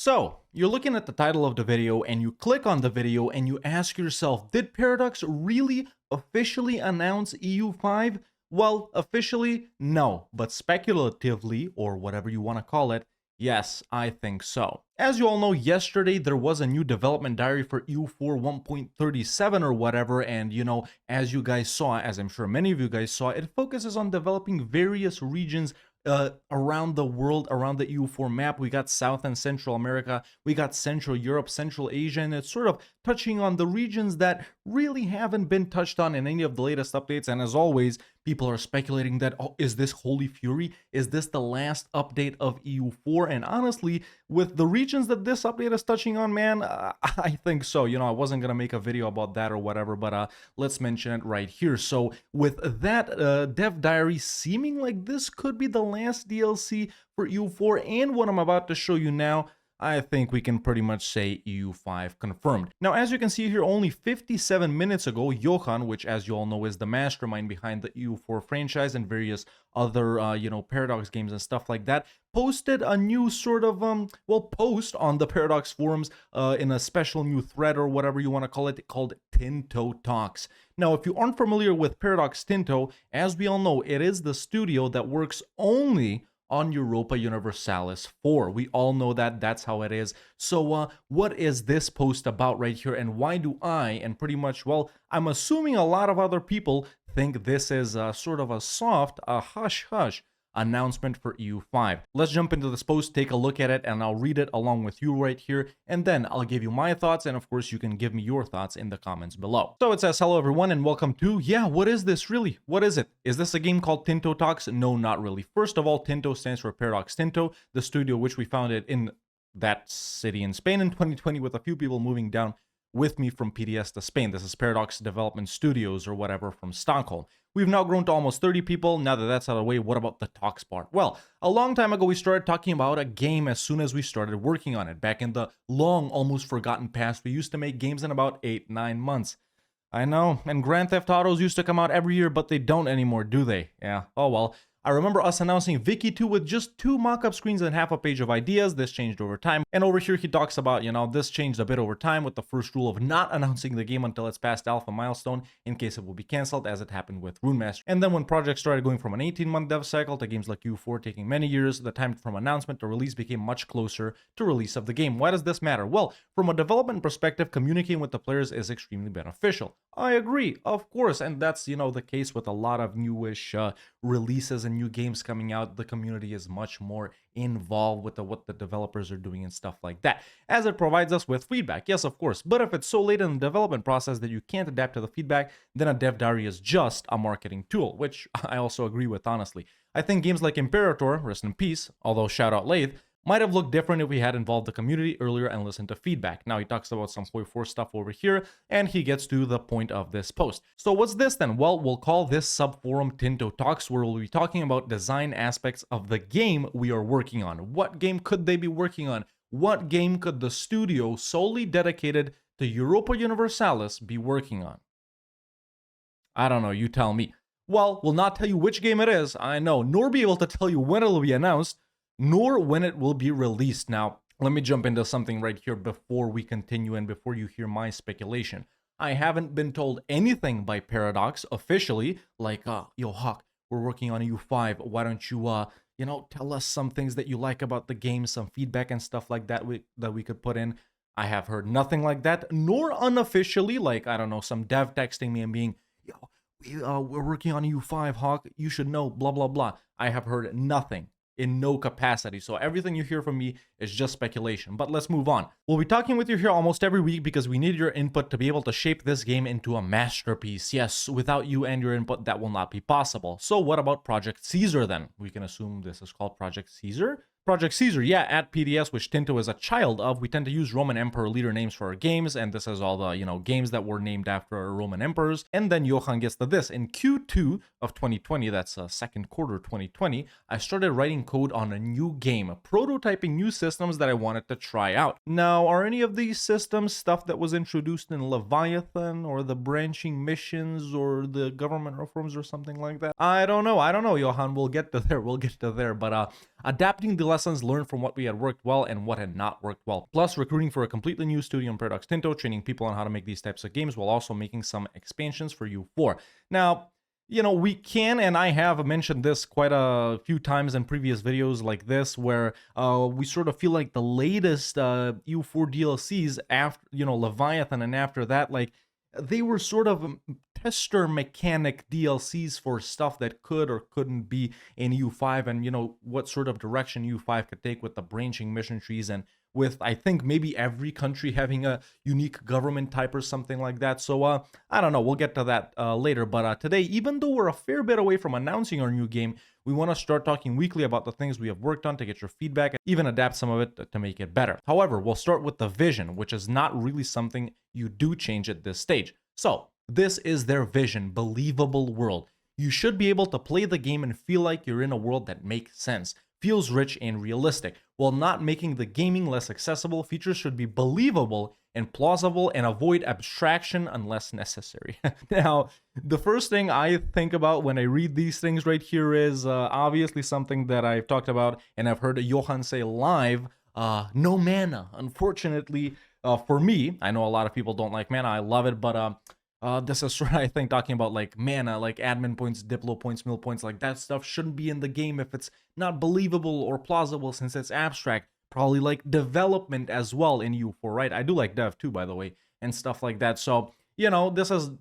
So, you're looking at the title of the video and you click on the video and you ask yourself, did Paradox really officially announce EU5? Well, officially, no, but speculatively, or whatever you want to call it, yes, I think so. As you all know, yesterday there was a new development diary for EU4 1.37 or whatever, and as you guys saw, as I'm sure many of you guys saw, it focuses on developing various regions around the world, around the EU4 map. We got South and Central America, we got Central Europe, Central Asia, and it's sort of touching on the regions that really haven't been touched on in any of the latest updates. And as always, people are speculating that, oh, is this Holy Fury? Is this the last update of EU4? And honestly, with the regions that this update is touching on, man, I think so. I wasn't going to make a video about that or whatever, but let's mention it right here. So with that dev diary seeming like this could be the last DLC for EU4 and what I'm about to show you now, I think we can pretty much say EU5 confirmed. Now, as you can see here, only 57 minutes ago, Johan, which as you all know is the mastermind behind the EU4 franchise and various other, Paradox games and stuff like that, posted a new sort of, post on the Paradox forums in a special new thread or whatever you want to call it, called Tinto Talks. Now, if you aren't familiar with Paradox Tinto, as we all know, it is the studio that works only on Europa Universalis 4. We all know that, that's how it is. So what is this post about right here, and why do I, and pretty much, well, I'm assuming a lot of other people think this is sort of a soft, hush-hush announcement for EU5. Let's jump into this post, take a look at it, and I'll read it along with you right here, and then I'll give you my thoughts, and of course you can give me your thoughts in the comments below. So it says, hello everyone and welcome to, what is this really? What is it? Is this a game called Tinto Talks? No, not really. First of all, Tinto stands for Paradox Tinto, the studio which we founded in that city in Spain in 2020 with a few people moving down with me from PDS to Spain. This is Paradox Development Studios or whatever from Stockholm. We've now grown to almost 30 people. Now that that's out of the way, what about the talks part? Well, a long time ago, we started talking about a game as soon as we started working on it. Back in the long, almost forgotten past, we used to make games in about 8-9 months. I know, and Grand Theft Autos used to come out every year, but they don't anymore, do they? Yeah, oh well. I remember us announcing Vicky 2 with just 2 mock-up screens and half a page of ideas. This changed over time. And over here he talks about, this changed a bit over time with the first rule of not announcing the game until it's past alpha milestone in case it will be cancelled, as it happened with Rune Master. And then when projects started going from an 18-month dev cycle to games like U4 taking many years, the time from announcement to release became much closer to release of the game. Why does this matter? Well, from a development perspective, communicating with the players is extremely beneficial. I agree, of course, and that's, the case with a lot of newish releases and new games coming out. The community is much more involved with what the developers are doing and stuff like that, as it provides us with feedback. Yes, of course, but if it's so late in the development process that you can't adapt to the feedback, then a dev diary is just a marketing tool, which I also agree with, honestly. I think games like Imperator, rest in peace, although shout out Lathe, might have looked different if we had involved the community earlier and listened to feedback. Now he talks about some Hoi 4 stuff over here, and he gets to the point of this post. So what's this then? Well, we'll call this subforum Tinto Talks, where we'll be talking about design aspects of the game we are working on. What game could they be working on? What game could the studio solely dedicated to Europa Universalis be working on? I don't know, you tell me. Well, we'll not tell you which game it is, I know, nor be able to tell you when it'll be announced, nor when it will be released. Now, let me jump into something right here before we continue and before you hear my speculation. I haven't been told anything by Paradox officially, like, yo, Hawk, we're working on EU5. Why don't you, tell us some things that you like about the game, some feedback and stuff like that that we could put in. I have heard nothing like that, nor unofficially, like, I don't know, some dev texting me and being, yo, we're working on EU5, Hawk, you should know, blah, blah, blah. I have heard nothing. In no capacity. So everything you hear from me is just speculation. But let's move on. We'll be talking with you here almost every week because we need your input to be able to shape this game into a masterpiece. Yes, without you and your input, that will not be possible. So what about Project Caesar then? We can assume this is called Project Caesar. Project Caesar, yeah, at PDS, which Tinto is a child of, we tend to use Roman Emperor leader names for our games, and this is all the, games that were named after Roman emperors. And then Johan gets to this. In Q2 of 2020, that's second quarter 2020, I started writing code on a new game, prototyping new systems that I wanted to try out. Now, are any of these systems stuff that was introduced in Leviathan, or the branching missions, or the government reforms, or something like that? I don't know, Johan, we'll get to there, but adapting the lessons, learn from what we had worked well and what had not worked well. Plus, recruiting for a completely new studio in Paradox Tinto, training people on how to make these types of games, while also making some expansions for U4. Now, we can, and I have mentioned this quite a few times in previous videos like this, where we sort of feel like the latest EU4 DLCs, after, Leviathan, and after that, like, they were sort of tester mechanic DLCs for stuff that could or couldn't be in EU5, and, what sort of direction EU5 could take with the branching mission trees, and with, I think, maybe every country having a unique government type or something like that. So, I don't know, we'll get to that later. But today, even though we're a fair bit away from announcing our new game, we want to start talking weekly about the things we have worked on to get your feedback, and even adapt some of it to make it better. However, we'll start with the vision, which is not really something you do change at this stage. So, this is their vision: believable world. You should be able to play the game and feel like you're in a world that makes sense, feels rich and realistic. While not making the gaming less accessible, features should be believable and plausible and avoid abstraction unless necessary. Now, the first thing I think about when I read these things right here is obviously something that I've talked about and I've heard Johan say live: no mana. Unfortunately, for me, I know a lot of people don't like mana. I love it, but this is sort of, I think, talking about like mana, like admin points, diplo points, mill points, like that stuff shouldn't be in the game if it's not believable or plausible, since it's abstract. Probably like development as well in U4, right? I do like dev too, by the way, and stuff like that. So, this is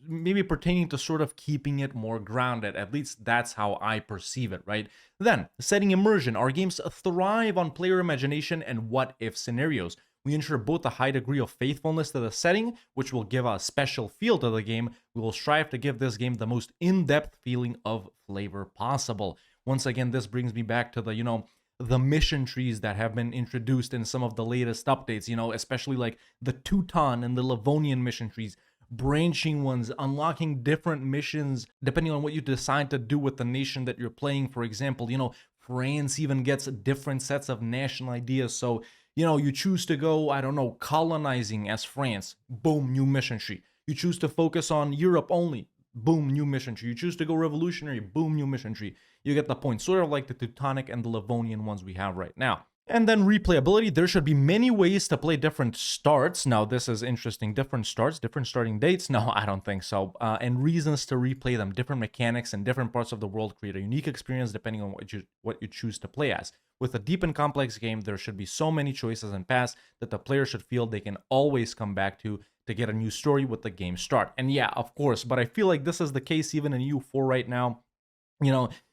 maybe pertaining to sort of keeping it more grounded. At least that's how I perceive it, right? Then, setting immersion. Our games thrive on player imagination and what-if scenarios. We ensure both a high degree of faithfulness to the setting, which will give a special feel to the game. We will strive to give this game the most in-depth feeling of flavor possible. Once again, this brings me back to the mission trees that have been introduced in some of the latest updates, especially like the Teuton and the Livonian mission trees, branching ones, unlocking different missions depending on what you decide to do with the nation that you're playing. For example, France even gets different sets of national ideas. So, you choose to go, I don't know, colonizing as France, boom, new mission tree. You choose to focus on Europe only, boom, new mission tree. You choose to go revolutionary, boom, new mission tree. You get the point. Sort of like the Teutonic and the Livonian ones we have right now. And then replayability. There should be many ways to play different starts. Now, this is interesting. Different starts, different starting dates? No, I don't think so. And reasons to replay them. Different mechanics and different parts of the world create a unique experience depending on what you choose to play as. With a deep and complex game, there should be so many choices and paths that the player should feel they can always come back to get a new story with the game start. And yeah, of course, but I feel like this is the case even in U4 right now.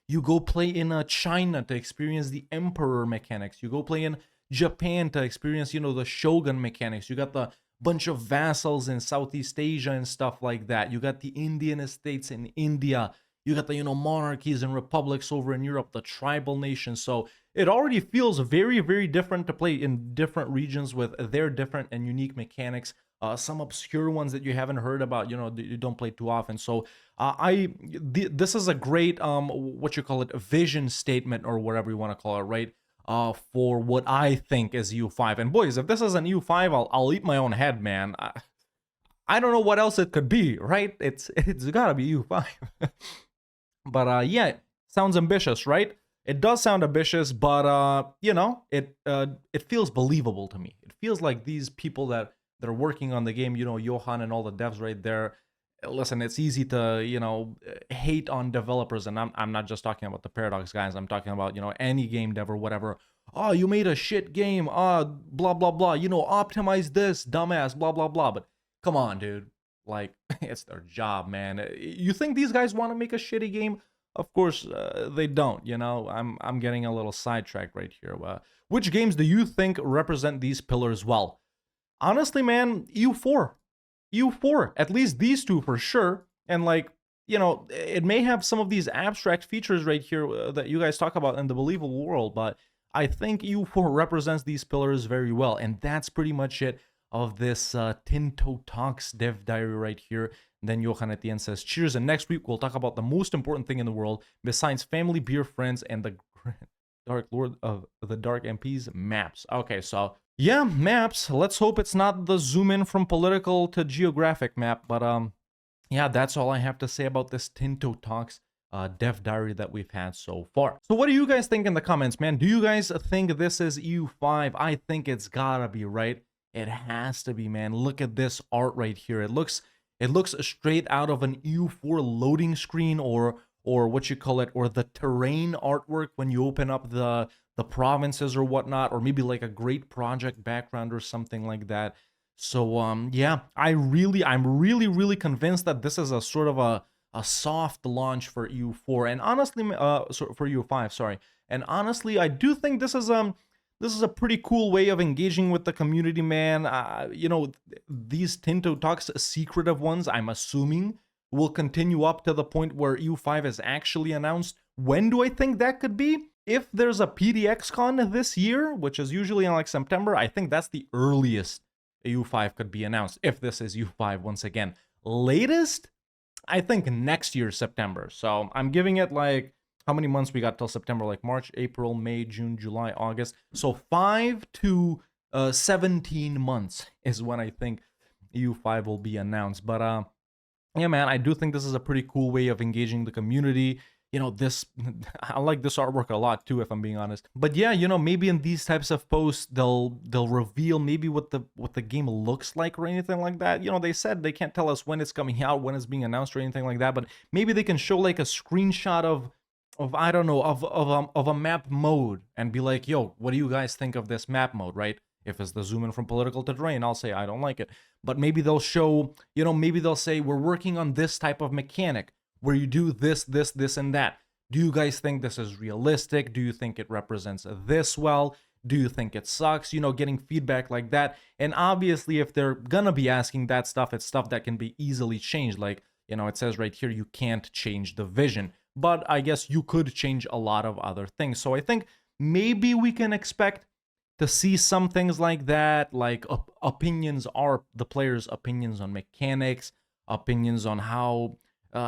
You go play in China to experience the Emperor mechanics. You go play in Japan to experience, the Shogun mechanics. You got the bunch of vassals in Southeast Asia and stuff like that. You got the Indian estates in India. You got the, monarchies and republics over in Europe, the tribal nations. So it already feels very, very different to play in different regions with their different and unique mechanics. Some obscure ones that you haven't heard about, you don't play too often. So this is a great, what you call it, vision statement or whatever you want to call it, right? For what I think is U5. And boys, if this isn't U5, I'll eat my own head, man. I don't know what else it could be, right? It's gotta be U5. But yeah, sounds ambitious, right? It does sound ambitious, but it feels believable to me. It feels like these people that are working on the game, Johan and all the devs right there. Listen, it's easy to, hate on developers, and I'm not just talking about the Paradox guys. I'm talking about, any game dev or whatever. Oh, you made a shit game. Blah, blah, blah. Optimize this, dumbass, blah, blah, blah. But come on, dude. Like, it's their job, man. You think these guys want to make a shitty game? Of course, they don't, I'm getting a little sidetracked right here. Which games do you think represent these pillars well? Honestly, man, EU4. EU4. At least these two for sure. And like, it may have some of these abstract features right here that you guys talk about in the believable world, but I think EU4 represents these pillars very well. And that's pretty much it of this Tinto Talks dev diary right here. And then Johan at the end says, cheers, and next week we'll talk about the most important thing in the world besides family, beer, friends, and the Dark Lord of the Dark MPs, maps. Okay, so yeah, maps. Let's hope it's not the zoom in from political to geographic map, but yeah, that's all I have to say about this Tinto Talks dev diary that we've had so far. So what do you guys think in the comments, man? Do you guys think this is EU5? I think it's gotta be, right? It has to be, man. Look at this art right here. It looks straight out of an EU4 loading screen, or what you call it, or the terrain artwork when you open up the provinces or whatnot, or maybe like a great project background or something like that. So yeah, I'm really convinced that this is a sort of a soft launch for EU4, and honestly, for EU5, sorry. And honestly, I do think this is a pretty cool way of engaging with the community, man. You know, these Tinto Talks secretive ones, I'm assuming, will continue up to the point where EU5 is actually announced. When do I think that could be? If there's a PDXCon this year, which is usually in like September, I think that's the earliest EU5 could be announced, if this is EU5 once again. Latest, I think next year, September. So I'm giving it like, how many months we got till September? Like March, April, May, June, July, August. So 5 to 17 months is when I think EU5 will be announced. But yeah, man, I do think this is a pretty cool way of engaging the community. You know, I like this artwork a lot too, if I'm being honest. But yeah, you know, maybe in these types of posts, they'll reveal maybe what the game looks like or anything like that. You know, they said they can't tell us when it's coming out, when it's being announced or anything like that. But maybe they can show like a screenshot of I don't know, of a map mode and be like, yo, what do you guys think of this map mode, right? If it's the zoom in from political to terrain, I'll say I don't like it. But maybe they'll show, you know, maybe they'll say we're working on this type of mechanic where you do this, and that. Do you guys think this is realistic? Do you think it represents this well? Do you think it sucks? You know, getting feedback like that. And obviously, if they're gonna be asking that stuff, it's stuff that can be easily changed. Like, you know, it says right here, you can't change the vision. But I guess you could change a lot of other things. So I think maybe we can expect to see some things like that, like opinions are the players' opinions on mechanics, opinions on how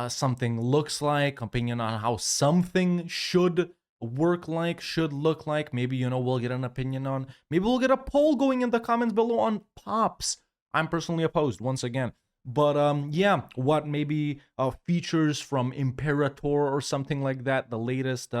something looks like, opinion on how something should work like, should look like. Maybe, you know, we'll get an opinion on, maybe we'll get a poll going in the comments below on pops. I'm personally opposed, once again. But yeah, what maybe features from Imperator or something like that, the latest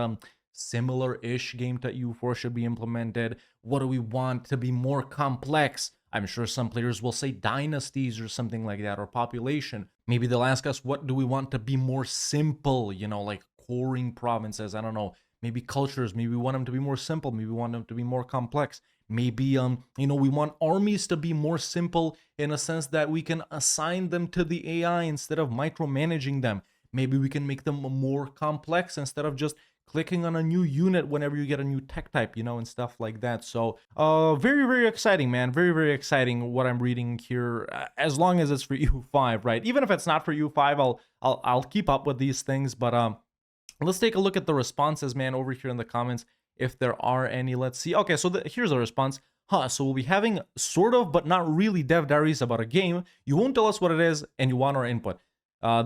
similar-ish game to EU4 should be implemented. What do we want to be more complex? I'm sure some players will say dynasties or something like that, or population. Maybe they'll ask us, what do we want to be more simple? You know, like coring provinces, I don't know. Maybe cultures, maybe we want them to be more simple. Maybe we want them to be more complex. Maybe, you know, we want armies to be more simple in a sense that we can assign them to the AI instead of micromanaging them. Maybe we can make them more complex instead of just clicking on a new unit whenever you get a new tech type, you know, and stuff like that. So very exciting, man. Very exciting what I'm reading here, as long as it's for EU5, right? Even if it's not for EU5, I'll keep up with these things. But let's take a look at the responses, man, over here in the comments, if there are any. Let's see. Okay, so here's a response. So we'll be having sort of, but not really, dev diaries about a game. You won't tell us what it is, and you want our input.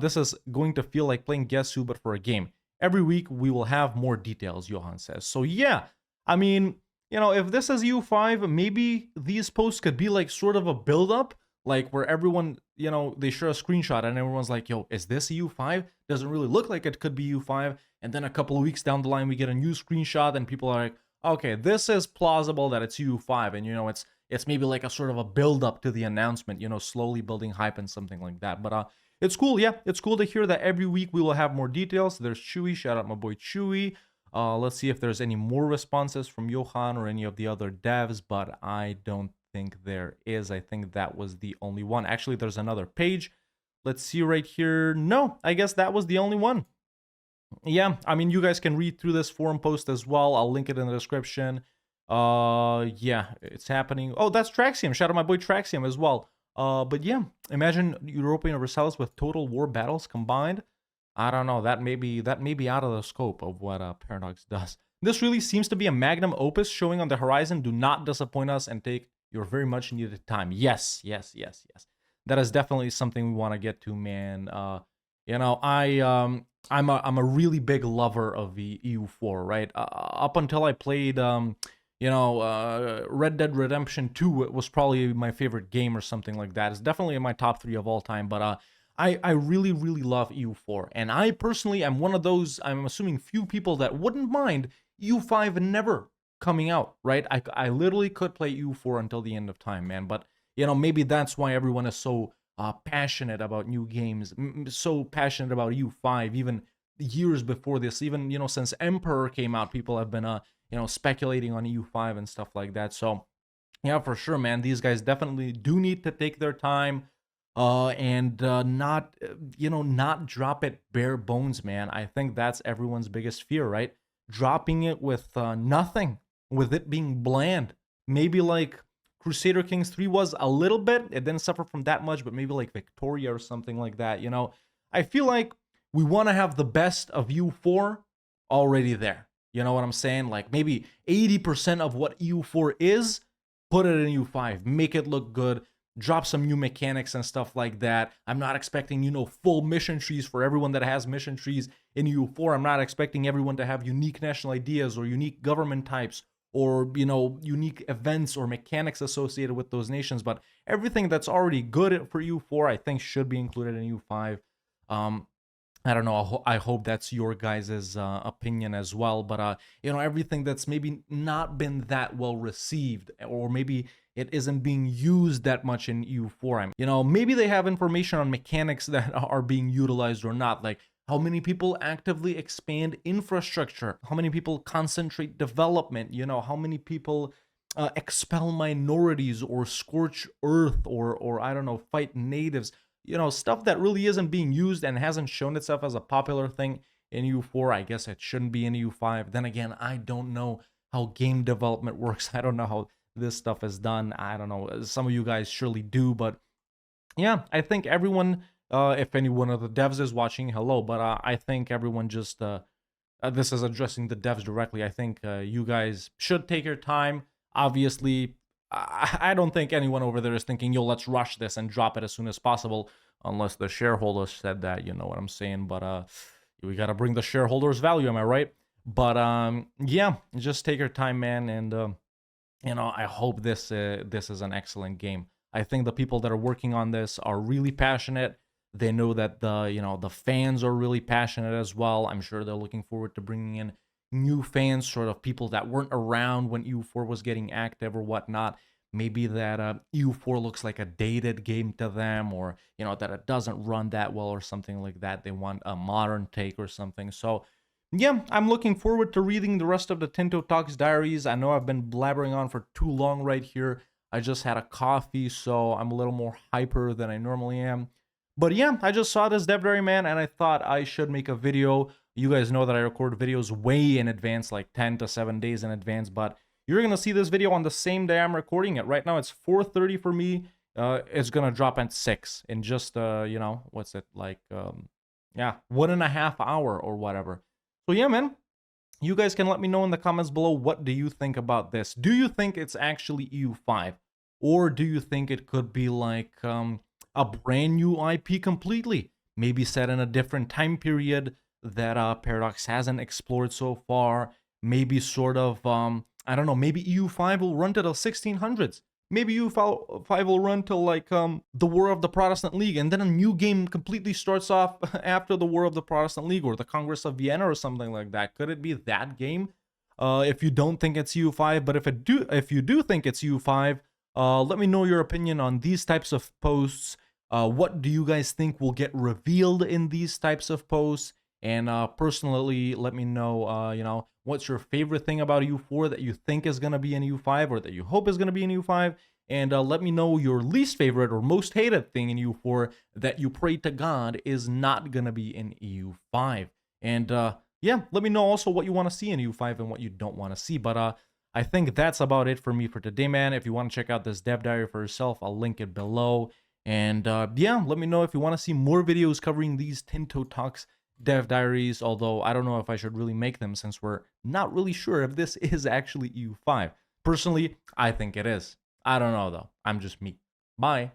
This is going to feel like playing Guess Who, but for a game. Every week, we will have more details, Johan says. So yeah, I mean, you know, if this is EU5, maybe these posts could be like sort of a build-up, like where everyone, you know, they share a screenshot and everyone's like, yo, is this EU5? Doesn't really look like it could be EU5. And then a couple of weeks down the line, we get a new screenshot and people are like, okay, this is plausible that it's EU5. And, you know, it's maybe like a sort of a build-up to the announcement, you know, slowly building hype and something like that. But it's cool, yeah. It's cool to hear that every week we will have more details. There's Chewy. Shout out my boy Chewy. Let's see if there's any more responses from Johan or any of the other devs, but I don't think there is. I think that was the only one. Actually, there's another page. Let's see right here. No, I guess that was the only one. Yeah, I mean, you guys can read through this forum post as well. I'll link it in the description. Yeah, it's happening. Oh, that's Traxium. Shout out my boy Traxium as well. But yeah, imagine Europa Universalis with Total War battles combined. I don't know, that may be out of the scope of what Paradox does. This really seems to be a magnum opus showing on the horizon. Do not disappoint us and take your very much needed time. Yes. That is definitely something we want to get to, man. You know, I'm a really big lover of the EU4, right? Up until I played you know, Red Dead Redemption 2, it was probably my favorite game or something like that. It's definitely in my top 3 of all time, but I really, really love EU4. And I personally am one of those, I'm assuming, few people that wouldn't mind EU5 never coming out, right? I literally could play EU4 until the end of time, man. But, maybe that's why everyone is so passionate about new games, so passionate about EU5, even years before this, even, since Emperor came out, people have been, speculating on EU5 and stuff like that. So, yeah, for sure, man. These guys definitely do need to take their time, and not, not drop it bare bones, man. I think that's everyone's biggest fear, right? Dropping it with nothing, with it being bland. Maybe like Crusader Kings 3 was a little bit. It didn't suffer from that much, but maybe like Victoria or something like that. I feel like we want to have the best of U4 already there. You know what I'm saying? Like maybe 80% of what EU4 is, put it in EU5, make it look good, drop some new mechanics and stuff like that. I'm not expecting, full mission trees for everyone that has mission trees in EU4. I'm not expecting everyone to have unique national ideas or unique government types or, unique events or mechanics associated with those nations. But everything that's already good for EU4, I think should be included in EU5. I don't know. I hope that's your guys' opinion as well. But everything that's maybe not been that well received, or maybe it isn't being used that much in EU4. Maybe they have information on mechanics that are being utilized or not. Like how many people actively expand infrastructure, how many people concentrate development. How many people expel minorities or scorch earth or I don't know, fight natives. Stuff that really isn't being used and hasn't shown itself as a popular thing in EU4. I guess it shouldn't be in EU5. Then again, I don't know how game development works. I don't know how this stuff is done. I don't know. Some of you guys surely do, but yeah, I think everyone, if any one of the devs is watching, hello, but I think everyone just, this is addressing the devs directly. I think you guys should take your time. Obviously, I don't think anyone over there is thinking, yo, let's rush this and drop it as soon as possible, unless the shareholders said that, you know what I'm saying? But we got to bring the shareholders value, am I right? But yeah, just take your time, man, and I hope this is an excellent game. I think the people that are working on this are really passionate. They know that the fans are really passionate as well. I'm sure they're looking forward to bringing in new fans, sort of people that weren't around when EU4 was getting active or whatnot. Maybe that EU4 looks like a dated game to them, or that it doesn't run that well or something like that. They want a modern take or something. So yeah, I'm looking forward to reading the rest of the Tinto Talks diaries. I know I've been blabbering on for too long right here. I just had a coffee, so I'm a little more hyper than I normally am. But yeah, I just saw this dev diary, man, and I thought I should make a video. You guys know that I record videos way in advance, like 10 to 7 days in advance, but you're going to see this video on the same day I'm recording it. Right now, it's 4:30 for me. It's going to drop at 6 in just, what's it, like, yeah, 1.5 hours or whatever. So yeah, man, you guys can let me know in the comments below, what do you think about this? Do you think it's actually EU5? Or do you think it could be like a brand new IP completely? Maybe set in a different time period that Paradox hasn't explored so far. Maybe sort of, I don't know, maybe EU5 will run to the 1600s. Maybe EU5 will run till like the War of the Protestant League, and then a new game completely starts off after the War of the Protestant League or the Congress of Vienna or something like that. Could it be that game? If you don't think it's EU5, but if you do think it's EU5, let me know your opinion on these types of posts. What do you guys think will get revealed in these types of posts? And personally, let me know, what's your favorite thing about EU4 that you think is going to be in EU5 or that you hope is going to be in EU5? And let me know your least favorite or most hated thing in EU4 that you pray to God is not going to be in EU5. And yeah, let me know also what you want to see in EU5 and what you don't want to see. But I think that's about it for me for today, man. If you want to check out this dev diary for yourself, I'll link it below. And yeah, let me know if you want to see more videos covering these Tinto Talks dev diaries, although I don't know if I should really make them since we're not really sure if this is actually EU5. Personally, I think it is. I don't know though. I'm just me. Bye.